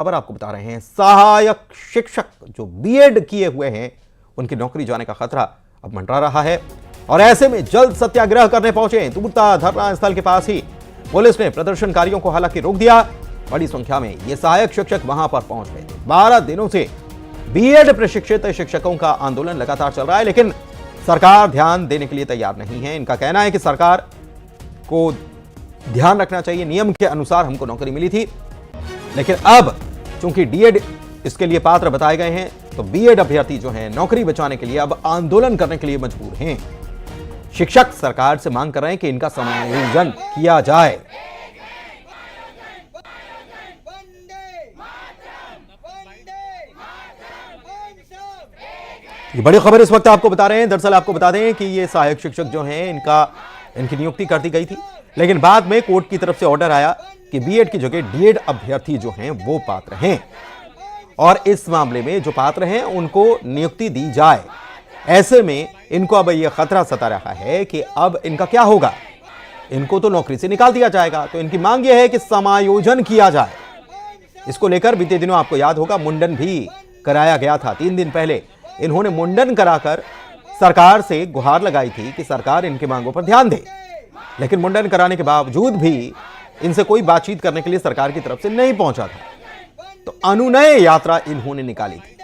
खबर आपको बता रहे हैं, सहायक शिक्षक जो बीएड किए हुए हैं उनकी नौकरी जाने का खतरा अब मंडरा रहा है और ऐसे में जल्द सत्याग्रह करने पहुंचे तूर्ता धरना स्थल के पास ही पुलिस ने प्रदर्शनकारियों को हालांकि रोक दिया। बड़ी संख्या में ये सहायक शिक्षक वहां पर पहुंच गए थे। 12 दिनों से बीएड प्रशिक्षित शिक्षकों का आंदोलन लगातार चल रहा है, लेकिन सरकार ध्यान देने के लिए तैयार नहीं है। इनका कहना है कि सरकार को ध्यान रखना चाहिए, नियम के अनुसार हमको नौकरी मिली थी, लेकिन अब चूंकि डीएड इसके लिए पात्र बताए गए हैं तो बीएड अभ्यर्थी जो हैं नौकरी बचाने के लिए अब आंदोलन करने के लिए मजबूर हैं। शिक्षक सरकार से मांग कर रहे हैं कि इनका समायोजन किया जाए। ये बड़ी खबर इस वक्त आपको बता रहे हैं। दरअसल आपको बता दें कि ये सहायक शिक्षक जो हैं इनकी नियुक्ति कर दी गई थी, लेकिन बाद में कोर्ट की तरफ से ऑर्डर आया कि बीएड की जगह डीएड अभ्यर्थी जो हैं वो पात्र हैं और इस मामले में जो पात्र हैं उनको नियुक्ति दी जाए। ऐसे में इनको अब यह खतरा सता रहा है कि अब इनका क्या होगा, इनको तो नौकरी से निकाल दिया जाएगा। तो इनकी मांग यह है कि समायोजन किया जाए। इसको लेकर बीते दिनों आपको याद होगा मुंडन भी कराया गया था। 3 दिन पहले इन्होंने मुंडन कराकर सरकार से गुहार लगाई थी कि सरकार इनकी मांगों पर ध्यान दे, लेकिन मुंडन कराने के बावजूद भी इनसे कोई बातचीत करने के लिए सरकार की तरफ से नहीं पहुंचा था। तो अनुनय यात्रा इन्होंने निकाली थी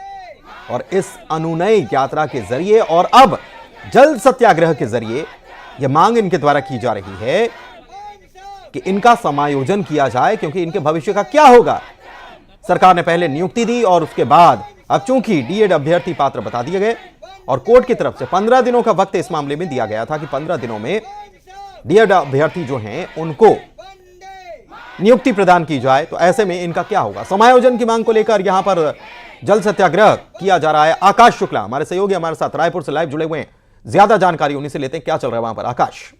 और इस अनुनय यात्रा के जरिए और अब जल्द सत्याग्रह के जरिए यह मांग इनके द्वारा की जा रही है कि इनका समायोजन किया जाए, क्योंकि इनके भविष्य का क्या होगा। सरकार ने पहले नियुक्ति दी और उसके बाद अब चूंकि डीएड अभ्यर्थी पात्र बता दिए गए और कोर्ट की तरफ से 15 दिनों का वक्त इस मामले में दिया गया था कि 15 दिनों में डीएड अभ्यर्थी जो हैं उनको नियुक्ति प्रदान की जाए। तो ऐसे में इनका क्या होगा। समायोजन की मांग को लेकर यहां पर जल सत्याग्रह किया जा रहा है। आकाश शुक्ला हमारे सहयोगी हमारे साथ रायपुर से लाइव जुड़े हुए हैं, ज्यादा जानकारी उन्हीं से लेते हैं, क्या चल रहा है वहां पर। आकाश।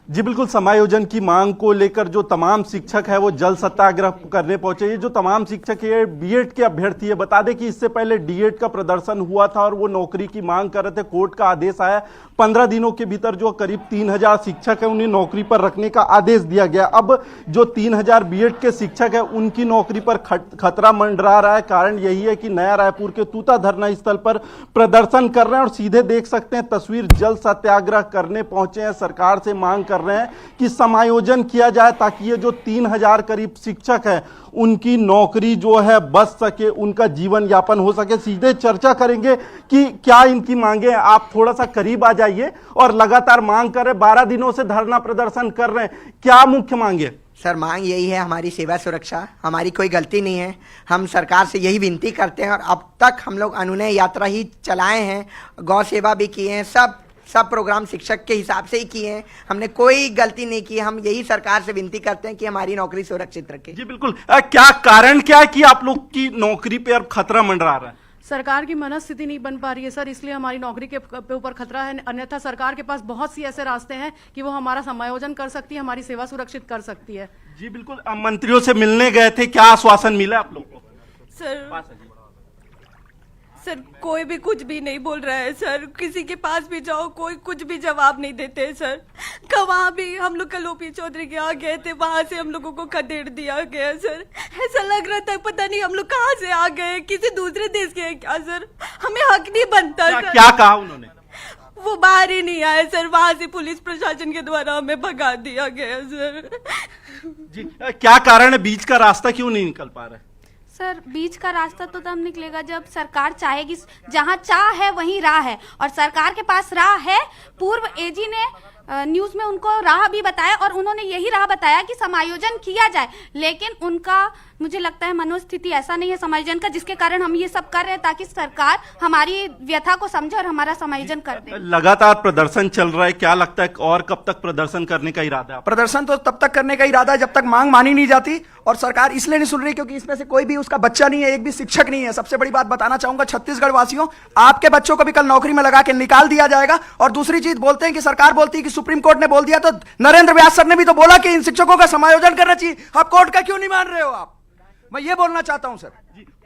जी बिल्कुल, समायोजन की मांग को लेकर जो तमाम शिक्षक है वो जल सत्याग्रह करने पहुंचे। ये जो तमाम शिक्षक है बीएड के अभ्यर्थी है। बता दें कि इससे पहले डीएड का प्रदर्शन हुआ था और वो नौकरी की मांग कर रहे थे। कोर्ट का आदेश आया, 15 दिनों के भीतर जो करीब 3000 शिक्षक है उन्हें नौकरी पर रखने का आदेश दिया गया। अब जो 3000 बीएड के शिक्षक है उनकी नौकरी पर खतरा मंडरा रहा है। कारण यही है कि नया रायपुर के तूता धरना स्थल पर प्रदर्शन कर रहे हैं और सीधे देख सकते हैं तस्वीर, जल सत्याग्रह करने पहुंचे हैं। सरकार से मांग कर रहे हैं कि समायोजन किया जाए ताकि ये जो 3000 करीब शिक्षक हैं उनकी नौकरी जो है बच सके, उनका जीवन यापन हो सके। सीधे चर्चा करेंगे कि क्या इनकी मांगे हैं। आप थोड़ा सा करीब आ जाइए। और लगातार मांग कर रहे, 12 दिनों से धरना प्रदर्शन कर रहे हैं, क्या मुख्य मांगे? सर मांग यही है, हमारी सेवा सुरक्षा, हमारी कोई गलती नहीं है। हम सरकार से यही विनती करते हैं और अब तक हम लोग अनुनय यात्रा ही चलाए हैं, गौ सेवा भी किए हैं, सब प्रोग्राम शिक्षक के हिसाब से ही किए हैं। हमने कोई गलती नहीं की। हम यही सरकार से विनती करते हैं कि हमारी नौकरी सुरक्षित रखे। जी बिल्कुल, क्या कारण क्या है कि आप लोग की नौकरी पे अब खतरा मंडरा रहा है? सरकार की मनस्थिति नहीं बन पा रही है सर, इसलिए हमारी नौकरी के ऊपर खतरा है। अन्यथा सरकार के पास बहुत सी ऐसे रास्ते हैं कि वो हमारा समायोजन कर सकती है, हमारी सेवा सुरक्षित कर सकती है। जी बिल्कुल, मंत्रियों से मिलने गए थे, क्या आश्वासन मिला आप लोग को? सर कोई भी कुछ भी नहीं बोल रहा है सर। किसी के पास भी जाओ कोई कुछ भी जवाब नहीं देते सर। वहाँ भी हम लोग कल ओपी चौधरी के आ गए थे, वहां से हम लोगों को खदेड़ दिया गया सर। ऐसा लग रहा था पता नहीं हम लोग कहाँ से आ गए, किसी दूसरे देश के हैं क्या सर। हमें हक नहीं बनता सर। क्या कहा उन्होंने? वो बाहर ही नहीं आए सर, वहां से पुलिस प्रशासन के द्वारा हमें भगा दिया गया सर। जी क्या कारण है, बीच का रास्ता क्यों नहीं निकल पा रहा है? सर बीच का रास्ता तो तब निकलेगा जब सरकार चाहेगी। जहां चाह है वहीं राह है और सरकार के पास राह है। पूर्व एजी ने न्यूज में उनको राह भी बताया और उन्होंने यही राह बताया कि समायोजन किया जाए, लेकिन उनका मुझे लगता है मनोस्थिति ऐसा नहीं है समायोजन का, जिसके कारण हम ये सब कर रहे हैं ताकि सरकार हमारी व्यथा को समझे और हमारा समायोजन कर दे। लगातार प्रदर्शन चल रहा है, क्या लगता है और कब तक प्रदर्शन करने का इरादा है? प्रदर्शन तो तब तक करने का इरादा है जब तक मांग मानी नहीं जाती और सरकार इसलिए नहीं सुन रही क्योंकि इसमें से कोई भी उसका बच्चा नहीं है, एक भी शिक्षक नहीं है। सबसे बड़ी बात बताना चाहूंगा छत्तीसगढ़ वासियों, आपके बच्चों को भी कल नौकरी में लगा के निकाल दिया जाएगा। और दूसरी चीज बोलते हैं कि सरकार बोलती है कि सुप्रीम कोर्ट ने बोल दिया, तो नरेंद्र व्यास सर ने भी तो बोला कि इन शिक्षकों का समायोजन करना चाहिए। आप कोर्ट का क्यों नहीं मान रहे हो? आप, मैं ये बोलना चाहता हूं सर।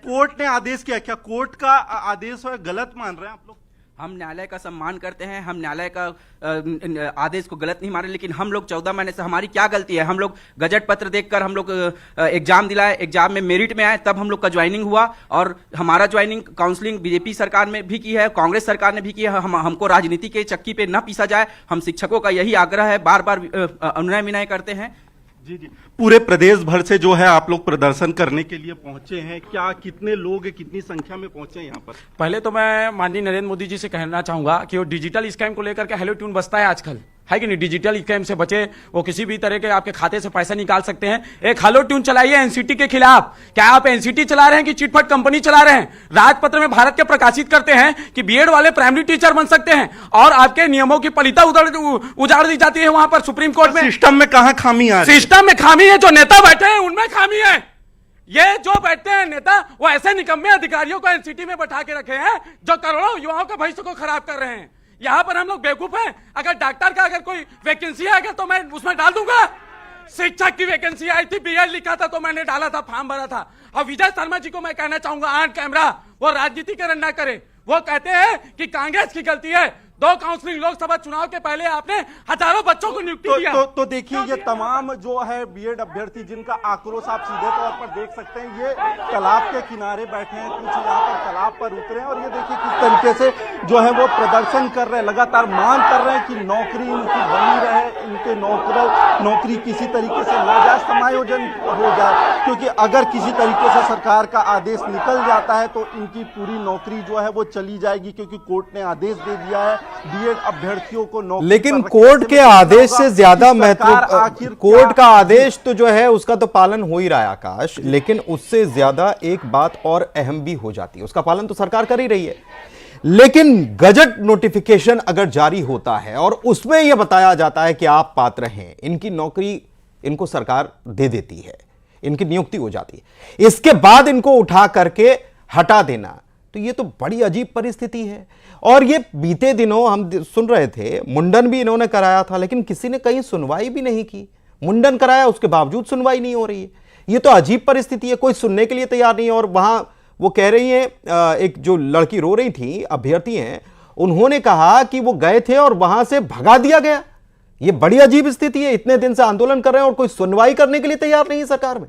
कोर्ट ने आदेश किया, क्या कोर्ट का आदेश है गलत मान रहे हैं आप लोग? हम न्यायालय का सम्मान करते हैं, हम न्यायालय का आदेश को गलत नहीं माने, लेकिन हम लोग 14 महीने से हमारी क्या गलती है? हम लोग गजट पत्र देखकर हम लोग एग्जाम दिलाए, एग्जाम में मेरिट में आए, तब हम लोग का ज्वाइनिंग हुआ और हमारा ज्वाइनिंग काउंसलिंग बीजेपी सरकार में भी की है, कांग्रेस सरकार ने भी की है। हमको राजनीति के चक्की पे न पीसा जाए, हम शिक्षकों का यही आग्रह है, बार बार अनुनय विनय करते हैं। जी जी, पूरे प्रदेश भर से जो है आप लोग प्रदर्शन करने के लिए पहुंचे हैं, क्या कितने लोग कितनी संख्या में पहुंचे हैं यहाँ पर? पहले तो मैं माननीय नरेंद्र मोदी जी से कहना चाहूंगा कि वो डिजिटल स्कैम को लेकर के हेलो ट्यून बजता है आजकल, है कि नहीं? डिजिटल स्कैम से बचे, वो किसी भी तरह के आपके खाते से पैसा निकाल सकते हैं। एक हेलो ट्यून चलाइए एनसीटी के खिलाफ। क्या आप एनसीटी चला रहे हैं कि चिटफंड कंपनी चला रहे हैं? राजपत्र में भारत के प्रकाशित करते हैं कि बीएड वाले प्राइमरी टीचर बन सकते हैं और आपके नियमों की पलिता उजाड़ दी जाती है वहां पर सुप्रीम कोर्ट में। सिस्टम में कहां खामी आ रही है? सिस्टम में खामी है, जो नेता बैठे हैं उनमें खामी है। ये जो बैठते हैं नेता, वो ऐसे निकम्मे अधिकारियों को एनसीटी में बैठा के रखे हैं जो करोड़ों युवाओं के भविष्य को खराब कर रहे हैं। यहां पर हम लोग बेवकूफ हैं। अगर डॉक्टर का अगर कोई वैकेंसी आएगा तो मैं उसमें डाल दूंगा। शिक्षक की वैकेंसी आई थी, बीएड लिखा था तो मैंने डाला था, फॉर्म भरा था। और विजय शर्मा जी को मैं कहना चाहूंगा, ऑन कैमरा वो राजनीतिकरण ना करे। वो कहते हैं कि कांग्रेस की गलती है। 2 काउंसलिंग लोकसभा चुनाव के पहले आपने हजारों बच्चों को नियुक्ति दिया। तो देखिए, ये तमाम जो है बीएड अभ्यर्थी जिनका आक्रोश आप सीधे तौर पर देख सकते हैं, ये तालाब के किनारे बैठे हैं, कुछ यहाँ पर तालाब पर उतरे हैं और ये देखिए किस तरीके से जो है वो प्रदर्शन कर रहे हैं, लगातार मांग कर रहे हैं कि नौकरी इनकी बनी रहे, इनके नौकरी किसी तरीके से ना जाए, समायोजन हो जाए, क्योंकि अगर किसी तरीके से सरकार का आदेश निकल जाता है तो इनकी पूरी नौकरी जो है वो चली जाएगी, क्योंकि कोर्ट ने आदेश दे दिया है बीएड अभ्यर्थियों को नौकरी। लेकिन कोर्ट के आदेश से ज्यादा महत्व, कोर्ट का आदेश तो जो है उसका तो पालन हो ही रहा है आकाश, लेकिन उससे ज्यादा एक बात और अहम भी हो जाती है, उसका पालन तो सरकार कर ही रही है, लेकिन गजट नोटिफिकेशन अगर जारी होता है और उसमें यह बताया जाता है कि आप पात्र हैं, इनकी नौकरी इनको सरकार दे देती है, इनकी नियुक्ति हो जाती है, इसके बाद इनको उठा करके हटा देना, तो ये तो बड़ी अजीब परिस्थिति है। और ये बीते दिनों हम सुन रहे थे, मुंडन भी इन्होंने कराया था, लेकिन किसी ने कहीं सुनवाई भी नहीं की। मुंडन कराया, उसके बावजूद सुनवाई नहीं हो रही है। ये तो अजीब परिस्थिति है, कोई सुनने के लिए तैयार नहीं है। और वहां वो कह रही है, एक जो लड़की रो रही थी, अभ्यर्थी हैं, उन्होंने कहा कि वो गए थे और वहां से भगा दिया गया। ये बड़ी अजीब स्थिति है, इतने दिन से आंदोलन कर रहे हैं और कोई सुनवाई करने के लिए तैयार नहीं है सरकार में।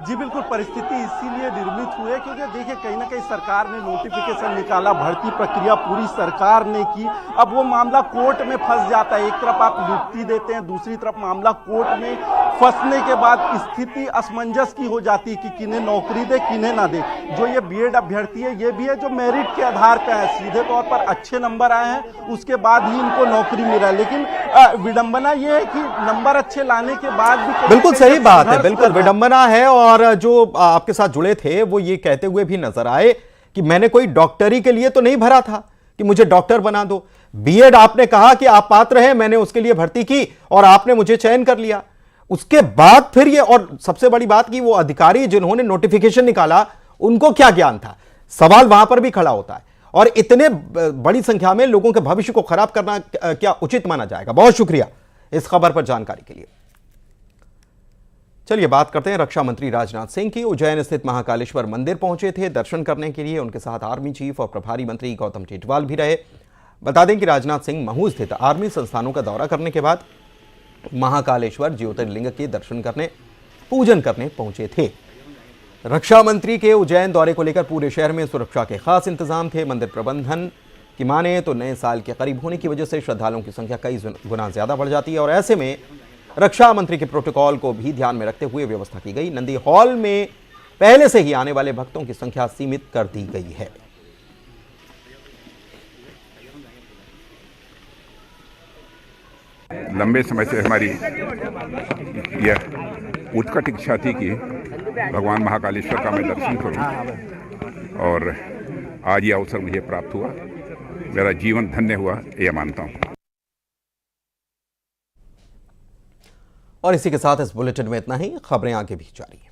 जी बिल्कुल, परिस्थिति इसीलिए निर्मित हुई है क्योंकि देखिए कहीं ना कहीं सरकार ने नोटिफिकेशन निकाला, भर्ती प्रक्रिया पूरी सरकार ने की, अब वो मामला कोर्ट में फंस जाता है। एक तरफ आप नियुक्ति देते हैं, दूसरी तरफ मामला कोर्ट में फंसने के बाद स्थिति असमंजस की हो जाती है कि किन्हें नौकरी दे किन्हें ना दे। जो ये बीएड अभ्यर्थी है, ये भी है जो मेरिट के आधार पर आए, सीधे तौर पर अच्छे नंबर आए हैं, उसके बाद ही इनको नौकरी मिला। लेकिन विडंबना ये है कि नंबर अच्छे लाने के बाद भी, बिल्कुल सही बात है, बिल्कुल विडंबना है। और जो आपके साथ जुड़े थे वो ये कहते हुए भी नजर आए कि मैंने कोई डॉक्टरी के लिए तो नहीं भरा था कि मुझे डॉक्टर बना दो। बीएड आपने कहा कि आप पात्र हैं, मैंने उसके लिए भर्ती की और आपने मुझे चयन कर लिया। उसके बाद फिर ये, और सबसे बड़ी बात कि वो अधिकारी जिन्होंने नोटिफिकेशन निकाला उनको क्या ज्ञान था, सवाल वहां पर भी खड़ा होता है। और इतने बड़ी संख्या में लोगों के भविष्य को खराब करना क्या उचित माना जाएगा? बहुत शुक्रिया इस खबर पर जानकारी के लिए। चलिए बात करते हैं रक्षा मंत्री राजनाथ सिंह की। उज्जैन स्थित महाकालेश्वर मंदिर पहुंचे थे दर्शन करने के लिए। उनके साथ आर्मी चीफ और प्रभारी मंत्री गौतम टेटवाल भी रहे। बता दें कि राजनाथ सिंह महू स्थित आर्मी संस्थानों का दौरा करने के बाद महाकालेश्वर ज्योतिर्लिंग के दर्शन करने, पूजन करने पहुंचे थे। रक्षा मंत्री के उज्जैन दौरे को लेकर पूरे शहर में सुरक्षा के खास इंतजाम थे। मंदिर प्रबंधन की माने तो नए साल के करीब होने की वजह से श्रद्धालुओं की संख्या कई गुना ज्यादा बढ़ जाती है और ऐसे में रक्षा मंत्री के प्रोटोकॉल को भी ध्यान में रखते हुए व्यवस्था की गई। नंदी हॉल में पहले से ही आने वाले भक्तों की संख्या सीमित कर दी गई है। लंबे समय से हमारी यह उत्कट इच्छा थी कि भगवान महाकालेश्वर का मैं दर्शन करूं और आज यह अवसर मुझे प्राप्त हुआ। मेरा जीवन धन्य हुआ, यह मानता हूं। और इसी के साथ इस बुलेटिन में इतना ही। खबरें आगे भी जारी हैं।